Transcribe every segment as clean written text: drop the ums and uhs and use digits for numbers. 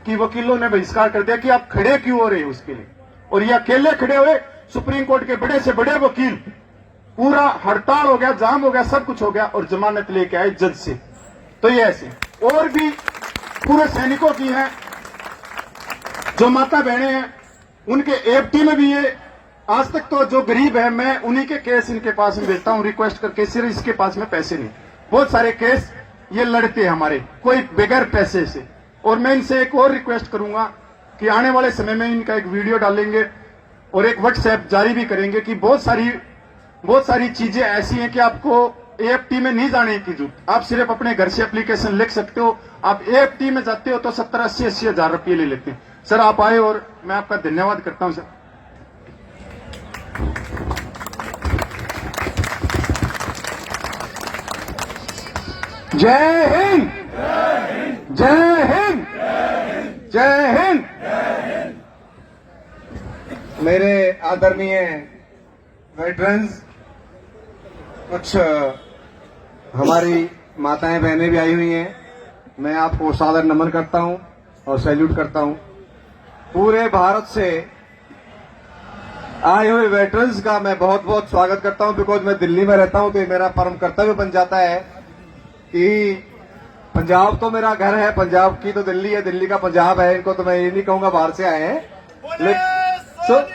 कि वकीलों ने बहिष्कार कर दिया कि आप खड़े क्यों हो रहे हैं उसके लिए, और ये अकेले खड़े हुए। सुप्रीम कोर्ट के बड़े से बड़े वकील, पूरा हड़ताल हो गया, जाम हो गया, सब कुछ हो गया, और जमानत लेके आए जज से। तो ये ऐसे और भी पूरे सैनिकों की हैं, जो माता बहने हैं, उनके एफटी में भी ये। आज तक तो जो गरीब है, मैं उन्हीं के केस इनके पास में भेजता हूं रिक्वेस्ट करके, सिर्फ इसके पास में पैसे नहीं। बहुत सारे केस ये लड़ते हैं हमारे, कोई बगैर पैसे से। और मैं इनसे एक और रिक्वेस्ट करूंगा कि आने वाले समय में इनका एक वीडियो डालेंगे और एक व्हाट्सएप जारी भी करेंगे कि बहुत सारी चीजें ऐसी हैं कि आपको एएफटी में नहीं जाने की जरूरत। आप सिर्फ अपने घर से एप्लीकेशन लिख सकते हो। आप एएफटी में जाते हो तो 70-80 हजार रुपये ले लेते हैं। सर आप आए और मैं आपका धन्यवाद करता हूं सर। जय हिंद, जय हिंद, जय हिंद। मेरे आदरणीय वेटरन्स, कुछ हमारी माताएं बहनें भी आई हुई हैं, मैं आपको सादर नमन करता हूं और सैल्यूट करता हूं। पूरे भारत से आए हुए वेटरन्स का मैं बहुत बहुत स्वागत करता हूं। बिकॉज मैं दिल्ली में रहता हूं तो ये मेरा परम कर्तव्य बन जाता है कि पंजाब तो मेरा घर है, पंजाब की तो दिल्ली है, दिल्ली का पंजाब है। इनको तो मैं ये नहीं कहूंगा बाहर से आए हैं। सत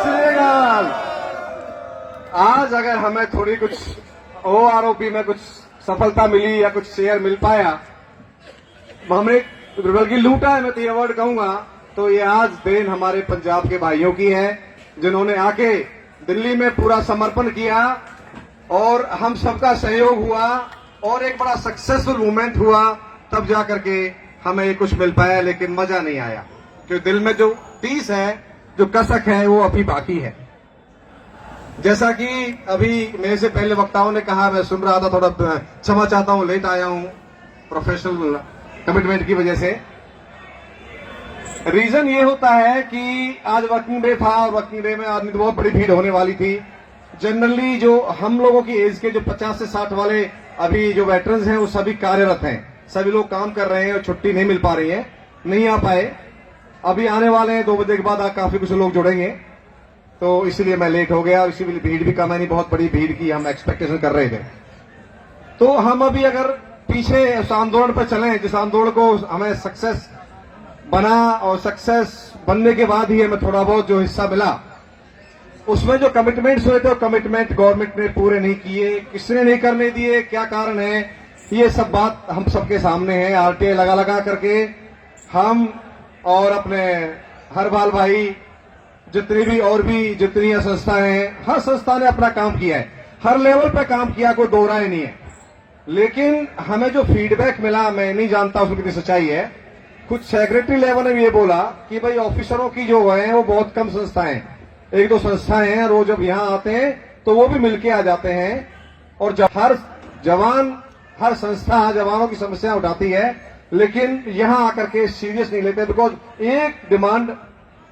श्री अकाल। आज अगर हमें थोड़ी कुछ ओआरओपी में कुछ सफलता मिली या कुछ शेयर मिल पाया, हमने बल्कि लूटा है, मैं तो ये वर्ड कहूंगा, तो ये आज देन हमारे पंजाब के भाइयों की है, जिन्होंने आके दिल्ली में पूरा समर्पण किया और हम सबका सहयोग हुआ और एक बड़ा सक्सेसफुल मूवमेंट हुआ। तब जाकर के हमें ये कुछ मिल पाया, लेकिन मजा नहीं आया क्योंकि दिल में जो पीस है, जो कसक है, वो अभी बाकी है। जैसा कि अभी मेरे से पहले वक्ताओं ने कहा, मैं सुन रहा था, थोड़ा क्षमा चाहता हूं, लेट आया हूं प्रोफेशनल कमिटमेंट की वजह से। रीजन ये होता है कि आज वर्किंग डे था और वर्किंग डे में आदमी तो बहुत बड़ी भीड़ होने वाली थी। जनरली जो हम लोगों की एज के जो 50 से 60 वाले अभी जो वेटरन्स हैं, वो सभी कार्यरत हैं, सभी लोग काम कर रहे हैं और छुट्टी नहीं मिल पा रही है, नहीं आ पाए। अभी आने वाले हैं 2 बजे के बाद, काफी कुछ लोग जुड़ेंगे, तो इसलिए मैं लेट हो गया। इसीलिए भीड़ भी कम है, नहीं बहुत बड़ी भीड़ की हम एक्सपेक्टेशन कर रहे थे। तो हम अभी अगर पीछे उस आंदोलन पर चलें, जिस आंदोलन को हमें सक्सेस बना और सक्सेस बनने के बाद ही हमें थोड़ा बहुत जो हिस्सा मिला, उसमें जो कमिटमेंट्स हुए थे, कमिटमेंट गवर्नमेंट ने पूरे नहीं किए। किसने नहीं करने दिए, क्या कारण है, ये सब बात हम सबके सामने है। आरटीआई लगा करके हम और अपने हर बाल भाई, जितनी भी और भी जितनी संस्थाएं हैं, हर संस्था ने अपना काम किया है, हर लेवल पे काम किया, कोई दो राय नहीं है। लेकिन हमें जो फीडबैक मिला, मैं नहीं जानता उसमें कितनी सच्चाई है। कुछ सेक्रेटरी लेवल ने भी ये बोला कि भाई ऑफिसरों की जो है वो बहुत कम संस्थाएं हैं, 1-2 संस्थाएं हैं, रोज जब यहां आते हैं तो वो भी मिलके आ जाते हैं। और जब हर जवान, हर संस्था जवानों की समस्या उठाती है, लेकिन यहां आकर के सीरियस नहीं लेते। बिकॉज एक डिमांड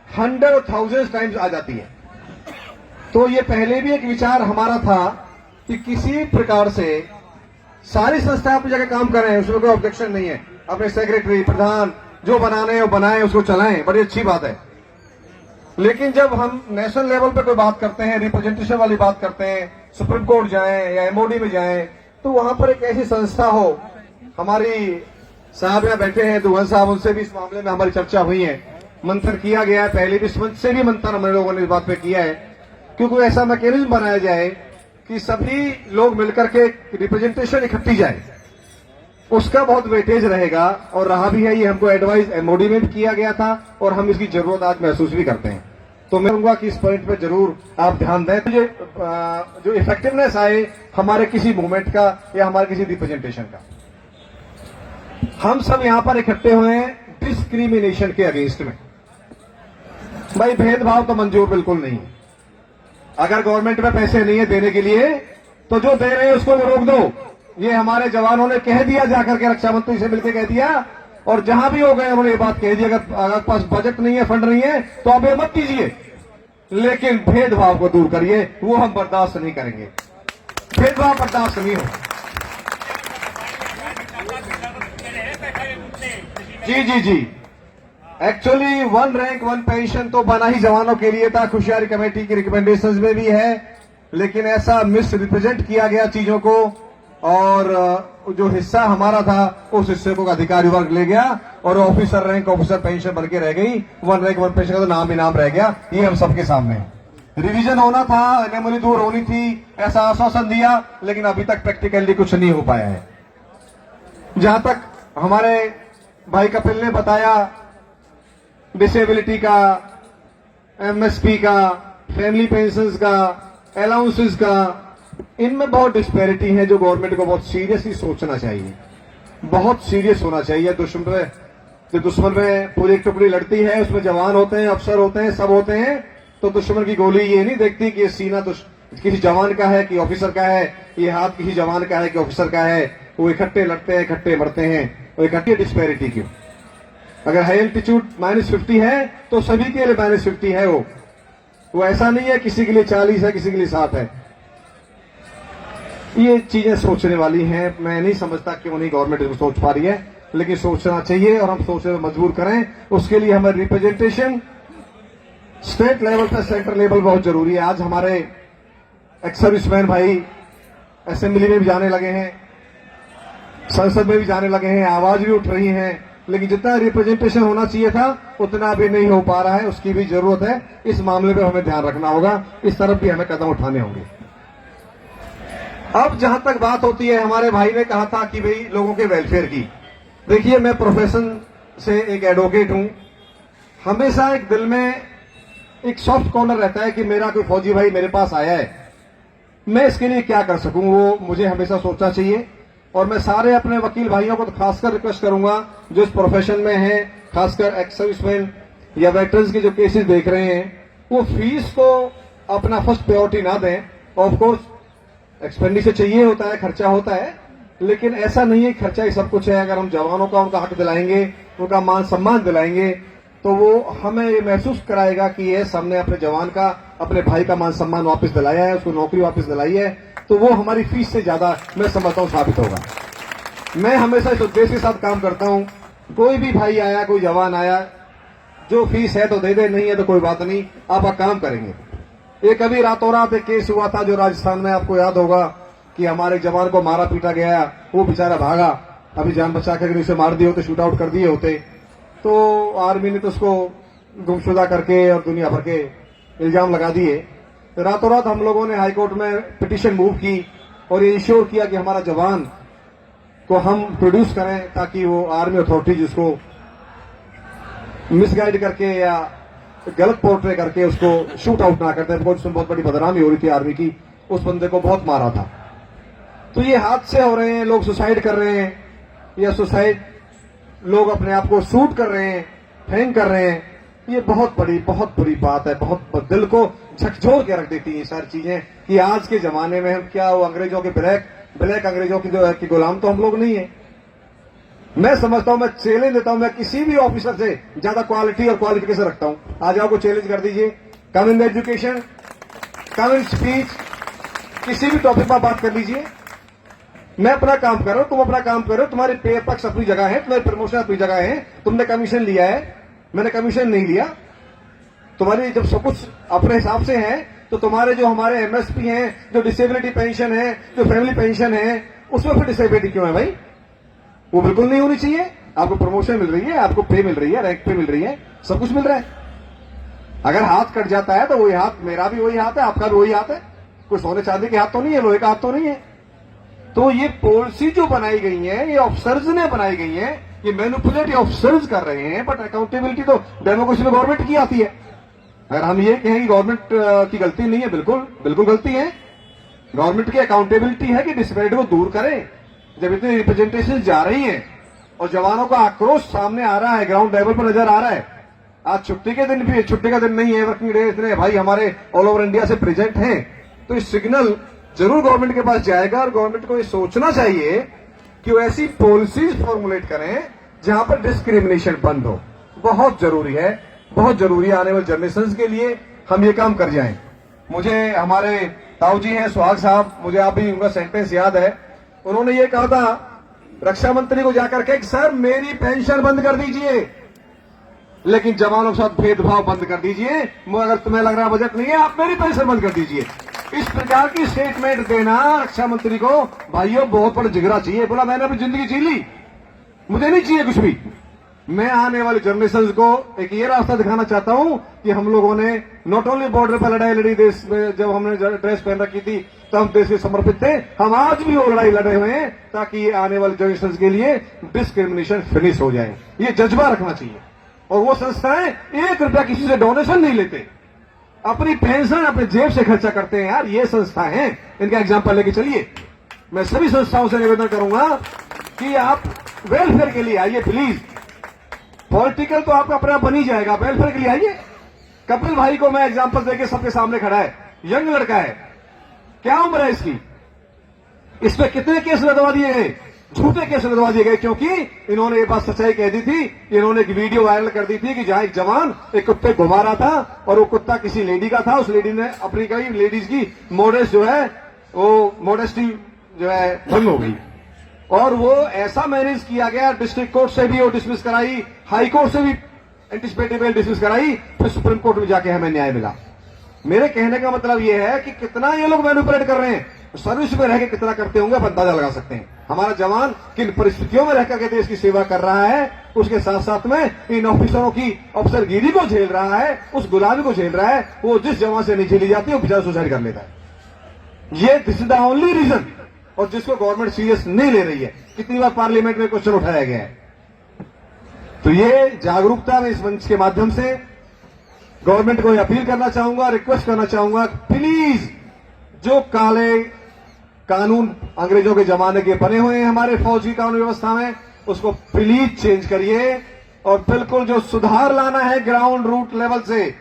100,000 टाइम्स आ जाती है। तो ये पहले भी एक विचार हमारा था कि किसी प्रकार से सारी संस्थाएं अपनी जगह काम कर रहे हैं, उसमें कोई ऑब्जेक्शन नहीं है। अपने सेक्रेटरी, प्रधान जो बनाने हैं वो बनाएं, उसको चलाएं, बड़ी अच्छी बात है। लेकिन जब हम नेशनल लेवल पे कोई बात करते हैं, रिप्रेजेंटेशन वाली बात करते हैं, सुप्रीम कोर्ट जाएं या एमओडी में जाएं, तो वहां पर एक ऐसी संस्था हो, हमारी साहब यहाँ बैठे हैं दुहन साहब, उनसे भी इस मामले में हमारी चर्चा हुई है, मंथन किया गया है। पहले भी इस मंच से भी मंथन हम लोगों ने इस बात पे किया है, क्योंकि ऐसा मैकेनिज्म बनाया जाए कि सभी लोग मिलकर के रिप्रेजेंटेशन इकट्ठी जाए, उसका बहुत वेटेज रहेगा। और रहा भी है, ये हमको एडवाइस एमओडी में भी किया गया था और हम इसकी जरूरत आज महसूस भी करते हैं। तो मैं कहूंगा कि इस पॉइंट पे जरूर आप ध्यान दें, तो जो इफेक्टिवनेस आए हमारे किसी मूवमेंट का या हमारे किसी रिप्रेजेंटेशन का। हम सब यहां पर इकट्ठे हुए हैं डिस्क्रिमिनेशन के अगेंस्ट में। भाई भेदभाव तो मंजूर बिल्कुल नहीं। अगर गवर्नमेंट में पैसे नहीं है देने के लिए, तो जो दे रहे हैं उसको रोक दो। ये हमारे जवानों ने कह दिया, जाकर के रक्षा मंत्री से मिलकर कह दिया, और जहां भी हो गए उन्होंने ये बात कह दी, अगर पास बजट नहीं है, फंड नहीं है, तो आप ये मत कीजिए, लेकिन भेदभाव को दूर करिए, वो हम बर्दाश्त नहीं करेंगे। भेदभाव बर्दाश्त नहीं हो। जी जी जी, एक्चुअली 1 रैंक 1 पेंशन तो बना ही जवानों के लिए था, खुशियारी कमेटी की रिकमेंडेशंस में भी है, लेकिन ऐसा मिस रिप्रेजेंट किया गया चीजों को, और जो हिस्सा हमारा था उस हिस्से को अधिकारी वर्ग ले गया और ऑफिसर रैंक ऑफिसर पेंशन बन के रह गई। 1 रैंक 1 पेंशन का तो नाम ही नाम रह गया। ये हम सबके सामने है। रिवीजन होना था, एनोमली दूर होनी थी, ऐसा आश्वासन दिया, लेकिन अभी तक प्रैक्टिकली कुछ नहीं हो पाया है। जहां तक हमारे भाई कपिल ने बताया डिसेबिलिटी का, एमएसपी का, फैमिली पेंशन्स का, अलाउंसेस का, इनमें बहुत डिस्पैरिटी है जो गवर्नमेंट को बहुत सीरियसली सोचना चाहिए, बहुत सीरियस होना चाहिए। दुश्मन में पूरी एक टुकड़ी लड़ती है, उसमें जवान होते हैं, अफसर होते हैं, सब होते हैं, तो दुश्मन की गोली ये नहीं देखती कि ये सीना किसी जवान का है कि ऑफिसर का है, ये हाथ किसी जवान का है कि ऑफिसर का है। वो इकट्ठे लड़ते हैं, इकट्ठे मरते हैं। वो इकट्ठी डिस्पैरिटी क्यों? अगर हाई एल्टीट्यूड -50 है तो सभी के लिए -50 है। वो ऐसा नहीं है किसी के लिए 40 है, किसी के लिए 7 है। ये चीजें सोचने वाली हैं। मैं नहीं समझता क्यों नहीं गवर्नमेंट इसको सोच पा रही है, लेकिन सोचना चाहिए और हम सोचने में मजबूर करें। उसके लिए हमारी रिप्रेजेंटेशन स्टेट लेवल पे, सेंटर लेवल बहुत जरूरी है। आज हमारे एक्स सर्विसमैन भाई असेंबली में भी जाने लगे हैं, संसद में भी जाने लगे हैं, आवाज भी उठ रही है, लेकिन जितना रिप्रेजेंटेशन होना चाहिए था उतना अभी नहीं हो पा रहा है। उसकी भी जरूरत है। इस मामले पे हमें ध्यान रखना होगा, इस तरफ भी हमें कदम उठाने होंगे। अब जहां तक बात होती है, हमारे भाई ने कहा था कि भाई लोगों के वेलफेयर की, देखिए मैं प्रोफेशन से एक एडवोकेट हूं। हमेशा एक दिल में एक सॉफ्ट कॉर्नर रहता है कि मेरा कोई फौजी भाई मेरे पास आया है, मैं इसके लिए क्या कर सकूं, वो मुझे हमेशा सोचना चाहिए। और मैं सारे अपने वकील भाइयों को तो खासकर रिक्वेस्ट करूंगा जो इस प्रोफेशन में हैं, खासकर एक्स सर्विसमैन या वेटरन्स के जो केसेस देख रहे हैं, वो फीस को अपना फर्स्ट प्रायोरिटी ना दें। ऑफ कोर्स एक्सपेंडिचर चाहिए होता है, खर्चा होता है, लेकिन ऐसा नहीं है खर्चा ही सब कुछ है। अगर हम जवानों का उनका हक दिलाएंगे, उनका मान सम्मान दिलाएंगे, तो वो हमें ये महसूस कराएगा कि ये हमने अपने जवान का, अपने भाई का मान सम्मान वापस दिलाया है, उसको नौकरी वापस दिलाई है, तो वो हमारी फीस से ज्यादा मैं समझता हूं साबित होगा। मैं हमेशा इस उद्देश्य के साथ काम करता हूं। कोई भी भाई आया, कोई जवान आया, जो फीस है तो दे दे, नहीं है तो कोई बात नहीं, आप काम करेंगे। एक अभी रातों रात एक केस हुआ था जो राजस्थान में, आपको याद होगा कि हमारे जवान को मारा पीटा गया, वो बेचारा भागा। अभी जान बचा कर उसे मार दिए होते, शूट आउट कर दिए होते, तो आर्मी ने तो उसको गुमशुदा करके और दुनिया भर के इल्जाम लगा दिए। रातों रात हम लोगों ने हाईकोर्ट में पिटीशन मूव की और ये इंश्योर किया कि हमारा जवान को हम प्रोड्यूस करें, ताकि वो आर्मी अथॉरिटीज उसको मिसगाइड करके या गलत पोर्ट्रे करके उसको शूट आउट ना करते। बिकॉज उसमें बहुत बड़ी बदनामी हो रही थी आर्मी की, उस बंदे को बहुत मारा था। तो ये हादसे हो रहे हैं, लोग सुसाइड कर रहे हैं, या सुसाइड लोग अपने आप को शूट कर रहे हैं, हैंग कर रहे हैं। ये बहुत बड़ी बात है, बहुत दिल को झकझोर के रख देती है ये सारी चीजें कि आज के जमाने में हम क्या, वो अंग्रेजों के ब्लैक अंग्रेजों की जो की गुलाम तो हम लोग नहीं है। मैं समझता हूं, मैं चैलेंज देता हूं, मैं किसी भी ऑफिसर से ज्यादा क्वालिटी और क्वालिफिकेशन रखता हूं। आ जाओ, को चैलेंज कर दीजिए, कम in education, come in speech, किसी भी टॉपिक पर बात कर लीजिए। मैं अपना काम कर रहा हूं, तुम अपना काम कर रहे हो, तुम्हारे पे पक्ष अपनी जगह है, तुम्हारी प्रमोशन अपनी जगह है, तुमने कमीशन लिया है, मैंने कमीशन नहीं लिया। तुम्हारी जब सब कुछ अपने हिसाब से है, तो तुम्हारे जो हमारे एमएसपी हैं, जो डिसेबिलिटी पेंशन है, जो फैमिली पेंशन है, उसमें फिर डिसेबिलिटी क्यों है भाई? वो बिल्कुल नहीं होनी चाहिए। आपको प्रमोशन मिल रही है, आपको पे मिल रही है, रैंक पे मिल रही है, सब कुछ मिल रहा है। अगर हाथ कट जाता है तो वही हाथ, मेरा भी वही हाथ है, आपका भी वही हाथ है। कोई सोने चांदी के हाथ तो नहीं है, लोहे का हाथ तो नहीं है। तो ये पॉलिसी जो बनाई गई है, ये ऑफिसर्स ने बनाई गई है, ये मैनिपुलेट ऑफिसर्स कर रहे हैं, बट अकाउंटेबिलिटी तो डेमोक्रेसी में गवर्नमेंट की आती है। अगर हम ये कहें कि गवर्नमेंट की गलती नहीं है, बिल्कुल गलती है। गवर्नमेंट की अकाउंटेबिलिटी है कि डिस्पैरिटी को दूर करें। जब इतनी रिप्रेजेंटेशन जा रही हैं और जवानों का आक्रोश सामने आ रहा है, ग्राउंड लेवल पर नजर आ रहा है। आज छुट्टी के दिन भी, छुट्टी का दिन नहीं है, वर्किंग डे, इतने भाई हमारे ऑल ओवर इंडिया से प्रेजेंट हैं, तो इस सिग्नल जरूर गवर्नमेंट के पास जाएगा। और गवर्नमेंट को ये सोचना चाहिए कि वो ऐसी पॉलिसीज फॉर्मुलेट करें जहां पर डिस्क्रिमिनेशन बंद हो। बहुत जरूरी है, बहुत जरूरी है। आने वाले जनरेशन के लिए हम ये काम कर जाएं। मुझे हमारे ताऊ जी हैं सुहाग साहब, मुझे आप भी उनका सेंटेंस याद है। उन्होंने ये कहा था रक्षा मंत्री को जाकर के सर मेरी पेंशन बंद कर दीजिए, लेकिन जवानों के साथ भेदभाव बंद कर दीजिए, अगर तुम्हें लग रहा बजट नहीं है आप मेरी पेंशन बंद कर दीजिए। इस प्रकार की स्टेटमेंट देना रक्षा मंत्री को, भाइयों बहुत बड़ा जिगरा चाहिए। बोला मैंने अपनी जिंदगी जी ली, मुझे नहीं चाहिए कुछ भी। मैं आने वाले जनरेशन को एक ये रास्ता दिखाना चाहता हूं कि हम लोगों ने नॉट ओनली बॉर्डर पर लड़ाई लड़ी, देश में जब हमने ड्रेस पहन रखी थी तब हम देश के समर्पित थे, हम आज भी वो लड़ाई लड़े हुए हैं ताकि ये आने वाले जनरेशन के लिए डिस्क्रिमिनेशन फिनिश हो जाए। ये जज्बा रखना चाहिए। और वो संस्थाएं 1 रुपया किसी से डोनेशन नहीं लेते, अपनी पेंशन अपने जेब से खर्चा करते हैं। यार ये संस्था है, इनका एग्जाम्पल लेके चलिए। मैं सभी संस्थाओं से निवेदन करूंगा कि आप वेलफेयर के लिए आइए प्लीज। पॉलिटिकल तो आपका अपना बन ही जाएगा, वेलफेयर के लिए आइए। कपिल भाई को मैं एग्जांपल देके सबके सामने खड़ा है, यंग लड़का है, क्या उम्र है इसकी, इस पे कितने केस लदवा दिए गए, झूठे केस लदवा दिए गए, क्योंकि इन्होंने ये बात सच्चाई कह दी थी। इन्होंने एक वीडियो वायरल कर दी थी कि जहां एक जवान एक कुत्ते को घुमा रहा था और वो कुत्ता किसी लेडी का था। उस लेडी ने अपनी कई लेडीज की मोडेस्ट जो है वो मोडेस्टी जो है भंग हो गई और वो ऐसा मैनेज किया गया, डिस्ट्रिक्ट कोर्ट से भी वो डिसमिस कराई, हाई कोर्ट से भी एंटिसिपेटरी बेल डिसमिस कराई, फिर सुप्रीम कोर्ट में जाके हमें न्याय मिला। मेरे कहने का मतलब ये है कि कितना ये लोग मैनिपुलेट कर रहे हैं, सर्विस में रह के कितना करते होंगे आप अंदाजा लगा सकते हैं। हमारा जवान किन परिस्थितियों में रहकर के देश की सेवा कर रहा है, उसके साथ साथ में इन ऑफिसरों की अफसरगिरी को झेल रहा है, उस गुलामी को झेल रहा है। वो जिस जवान से नहीं झेली जाती है वो बेचारा सुसाइड कर लेता है। ये this is the only reason, और जिसको गवर्नमेंट सीरियस नहीं ले रही है। कितनी बार पार्लियामेंट में क्वेश्चन उठाया गया है। तो ये जागरूकता में इस मंच के माध्यम से गवर्नमेंट को अपील करना चाहूंगा, रिक्वेस्ट करना चाहूंगा, प्लीज जो काले कानून अंग्रेजों के जमाने के बने हुए हैं हमारे फौज की कानून व्यवस्था में, उसको प्लीज चेंज करिए और बिल्कुल जो सुधार लाना है ग्राउंड रूट लेवल से,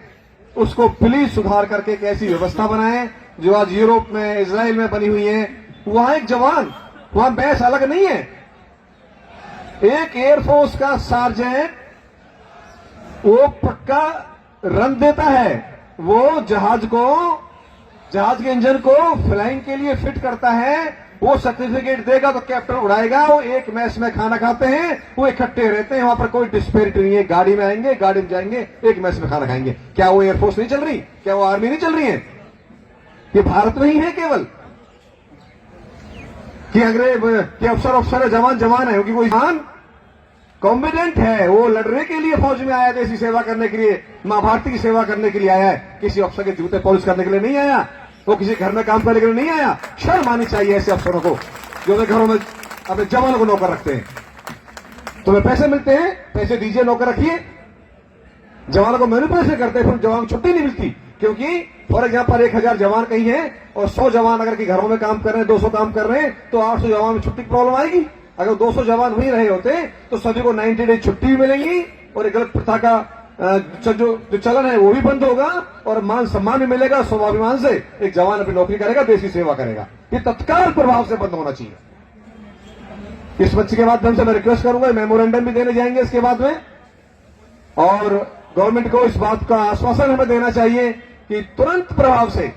उसको प्लीज सुधार करके एक ऐसी व्यवस्था बनाएं जो आज यूरोप में, इजराइल में बनी हुई है। वहां एक जवान, वहां बैस अलग नहीं है। एक एयरफोर्स का सार्जेंट वो पक्का रन देता है, वो जहाज के इंजन को फ्लाइंग के लिए फिट करता है, वो सर्टिफिकेट देगा तो कैप्टन उड़ाएगा। वो एक मैस में खाना खाते हैं, वो इकट्ठे रहते हैं, वहां पर कोई डिस्पेरिटी नहीं है। गाड़ी में आएंगे, गाड़ी में जाएंगे, एक मैस में खाना खाएंगे। क्या वो एयरफोर्स नहीं चल रही, क्या वो आर्मी नहीं चल रही है? ये भारत में ही है केवल कि अंग्रेज कि अफसर है, जवान है, क्योंकि कोई जवान कॉम्पिटेंट है, वो लड़ने के लिए फौज में आया, देश की सेवा करने के लिए, मां भारती की सेवा करने के लिए आया है। किसी अफसर के जूते पॉलिश करने के लिए नहीं आया, वो किसी घर में काम करने के लिए नहीं आया। शर्म आनी चाहिए ऐसे अफसरों को जो अपने घरों में अपने जवानों को नौकर रखते हैं। तुम्हें पैसे मिलते हैं, पैसे दीजिए, नौकर रखिए। जवानों को मैनिपुलेशन करते हैं, फिर जवान को छुट्टी नहीं मिलती, क्योंकि फॉर एग्जाम्पल 1000 जवान कहीं है और 100 जवान अगर कि घरों में काम कर रहे हैं, 200 काम कर रहे हैं, तो 800 जवान में छुट्टी की प्रॉब्लम आएगी। अगर 200 जवान वहीं रहे होते तो सभी को 90 डेज छुट्टी भी मिलेंगी और एक गलत प्रथा का जो चलन है वो भी बंद होगा और मान सम्मान भी मिलेगा। स्वाभिमान से एक जवान अपनी नौकरी करेगा, देश की सेवा करेगा। ये तत्काल प्रभाव से बंद होना चाहिए। इस मंच के माध्यम से मैं रिक्वेस्ट करूंगा, मेमोरेंडम भी देने जाएंगे इसके बाद में, और गवर्नमेंट को इस बात का आश्वासन हमें देना चाहिए कि तुरंत प्रभाव से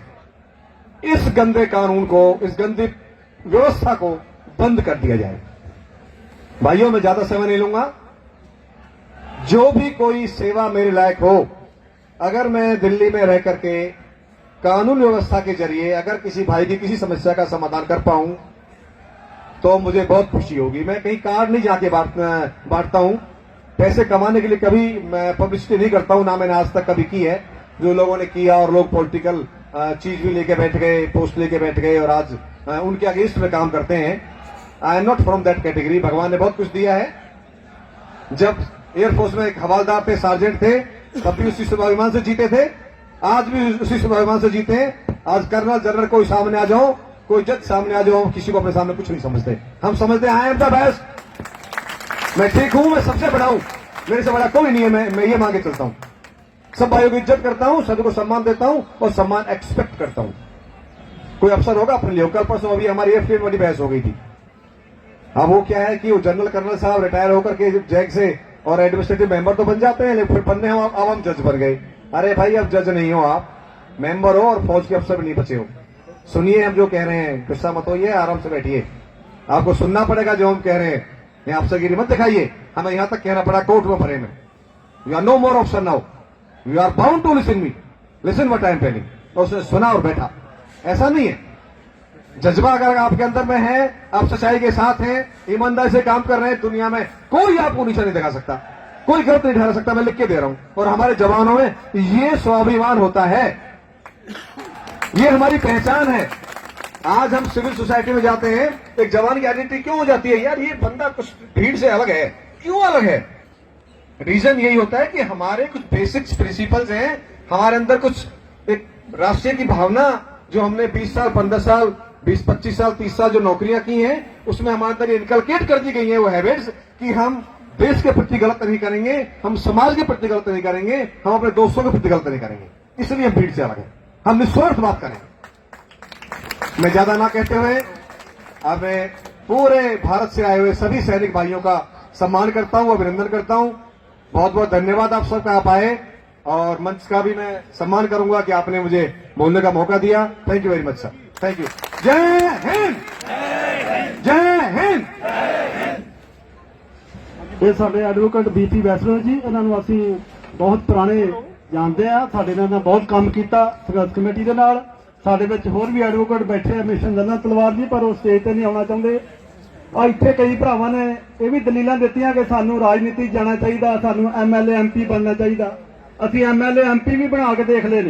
इस गंदे कानून को, इस गंदी व्यवस्था को बंद कर दिया जाए। भाइयों, मैं ज्यादा समय नहीं लूंगा। जो भी कोई सेवा मेरे लायक हो, अगर मैं दिल्ली में रह करके कानून व्यवस्था के जरिए अगर किसी भाई की किसी समस्या का समाधान कर पाऊं तो मुझे बहुत खुशी होगी। मैं कहीं कार्ड नहीं जाके बांटता हूं, पैसे कमाने के लिए कभी मैं पब्लिसिटी नहीं करता हूं, ना मैंने आज तक कभी की है। जो लोगों ने किया और लोग पॉलिटिकल चीज भी लेके बैठ गए, पोस्ट लेके बैठ गए और आज उनके अगेंस्ट में काम करते हैं। I am not from that category. भगवान ने बहुत कुछ दिया है। जब एयरफोर्स में एक हवालदार थे, सार्जेंट थे, तब भी उसी स्वाभिमान से जीते थे, आज भी उसी स्वाभिमान से जीते हैं। आज कर्नल जनरल कोई सामने आ जाओ, कोई जज सामने आ जाओ, किसी को अपने सामने कुछ नहीं समझते। हम समझते हैं आई एम द बेस्ट, मैं ठीक हूं, मैं सबसे बड़ा हूं, मेरे से बड़ा कोई नहीं है, मैं ये मांगे चलता हूं। सब भाइयों की इज्जत करता हूं, सभी को सम्मान देता हूं और सम्मान एक्सपेक्ट करता हूं। कोई अफसर होगा अपने लिए। कल परसों अभी हमारी एफटी में बड़ी बहस हो गई थी। अब वो क्या है कि वो जनरल कर्नल साहब रिटायर होकर के जैग से और एडमिनिस्ट्रेटिव मेंबर तो बन जाते हैं, लेकिन फिर बनने हम अब हम जज बन गए। अरे भाई, अब जज नहीं हो, आप मेंबर हो और फौज के अफसर भी नहीं बचे हो। सुनिए हम जो कह रहे हैं, गुस्सा मत होइए, आराम से बैठिए। आपको सुनना पड़ेगा जो हम कह रहे हैं। ये अफसरगिरी मत दिखाइए, हमें यहां तक कहना पड़ा कोर्ट में भरे में। You are no more option now, you are bound to listen me, listen what I am telling. तो उसने सुना और बैठा। ऐसा नहीं है, जज्बा अगर आपके अंदर में है, आप सच्चाई के साथ हैं, ईमानदारी से काम कर रहे हैं, दुनिया में कोई आपको नीचा नहीं दिखा सकता, कोई गलत नहीं ठहरा सकता। मैं लिख के दे रहा हूं। और हमारे जवानों में ये स्वाभिमान होता है, ये हमारी पहचान है। आज हम सिविल सोसाइटी में जाते हैं, एक जवान की आइडेंटिटी क्यों हो जाती है? यार ये बंदा कुछ भीड़ से अलग है। क्यों अलग है? रीजन यही होता है कि हमारे कुछ बेसिक्स प्रिंसिपल्स हैं, हमारे अंदर कुछ एक राष्ट्रीय की भावना जो हमने 20 साल 15 साल 20-25 साल 30 साल जो नौकरियां की हैं, उसमें हमारे अंदर इनकलकेट कर दी गई है वो हैबिट्स कि हम देश के प्रति गलत नहीं करेंगे, हम समाज के प्रति गलत नहीं करेंगे, हम अपने दोस्तों के प्रति गलत नहीं करेंगे। इसलिए हम भीड़ से अलग हैं, हम निस्वार्थ बात करें। मैं ज्यादा ना कहते हुए अब मैं पूरे भारत से आए हुए सभी सैनिक भाइयों का सम्मान करता हूं, अभिनंदन करता हूं। बहुत बहुत धन्यवाद आप सबका, आप आए। और मंच का भी मैं सम्मान करूंगा कि आपने मुझे बोलने का मौका दिया। Thank you very much sir, thank you. जय हिंद, जय हिंद। ਇਹ ਸਾਡੇ ਐਡਵੋਕੇਟ BP ਵੈਸਲਰ ਜੀ, ਇਹਨਾਂ ਨੂੰ ਅਸੀਂ ਬਹੁਤ ਪੁਰਾਣੇ ਜਾਣਦੇ ਆ, ਸਾਡੇ ਨਾਲ ਬਹੁਤ ਕੰਮ ਕੀਤਾ ਸੰਘਰਸ਼ ਕਮੇਟੀ ਦੇ ਨਾਲ। ਸਾਡੇ ਵਿੱਚ ਹੋਰ ਵੀ ਐਡਵੋਕੇਟ ਬੈਠੇ ਆ, ਮਿਸ਼ਨ ਦੰਨਾ ਤਲਵਾਰ ਜੀ, ਪਰ ਉਹ ਸਟੇਜ ਤੇ ਨਹੀਂ ਆਉਣਾ ਚਾਹੁੰਦੇ। ਆ ਇੱਥੇ ਕਈ ਭਰਾਵਾਂ ਨੇ ਇਹ ਵੀ ਦਲੀਲਾਂ ਦਿੱਤੀਆਂ ਕਿ ਸਾਨੂੰ ਰਾਜਨੀਤੀ ਜਾਣਾ ਚਾਹੀਦਾ, ਸਾਨੂੰ MLA MP ਬਣਨਾ ਚਾਹੀਦਾ। ਅਸੀਂ MLA MP ਵੀ ਬਣਾ ਕੇ ਦੇਖ ਲਏ ਨੇ।